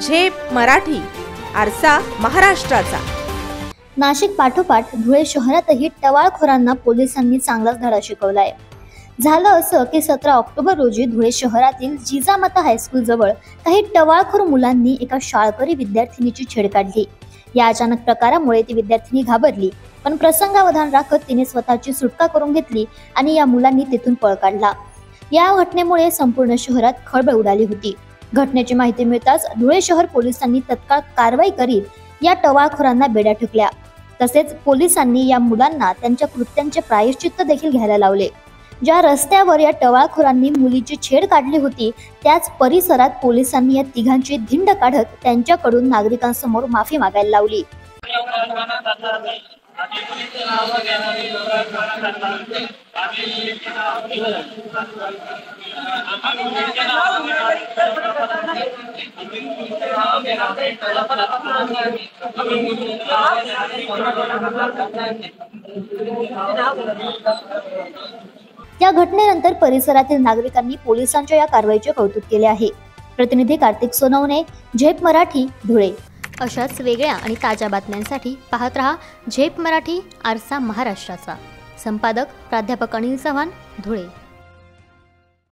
झेप मराठी, आरसा महाराष्ट्राचा। नाशिक पाठोपाठ धुळे शहरातही टवाळखोरांना पोलिसांनी चांगलाच धडा शिकवलाय। झालं असं की 17 ऑक्टोबर रोजी धुळे शहरातील जिजामाता हायस्कूल जवळ काही टवाळखोर मुलांनी एका शाळकरी विद्यार्थिनीची छेड काढली। या अचानक प्रकारामुळे ती विद्यार्थिनी घाबरली, पण प्रसंगावधान राखत तिने स्वतःची सुटका करून घेतली आणि या मुलांनी तिथून पळ काढला। या घटनेमुळे संपूर्ण शहरात खळबळ उडाली होती। घटनेची माहिती मिळताच धुळे शहर पोलिसांनी तत्काळ कारवाई करीत या टवाळखोरांना बेड्या ठोकल्या। तसेच पोलिसांनी या मुलांना त्यांच्या कृत्यांचे प्रायश्चित्त देखील घ्यायला लावले। ज्या रस्त्यावर या टवाळखोरांनी मुलीची छेड काढली होती त्याच परिसरात पोलिसांनी या तिघांची धिंड काढत त्यांच्याकडून नागरिकांसमोर माफी मागायला लावली। या घटनेनंतर परिसरातील नागरिकांनी पोलिसांच्या या कारवाईचे कौतुक केले आहे। प्रतिनिधी कार्तिक सोनवणे, झेप मराठी, धुळे। अशाच वेगळ्या आणि ताज्या बातम्यांसाठी पाहत रहा झेप मराठी, आरसा महाराष्ट्राचा। संपादक प्राध्यापक अनिल चव्हाण, धुळे।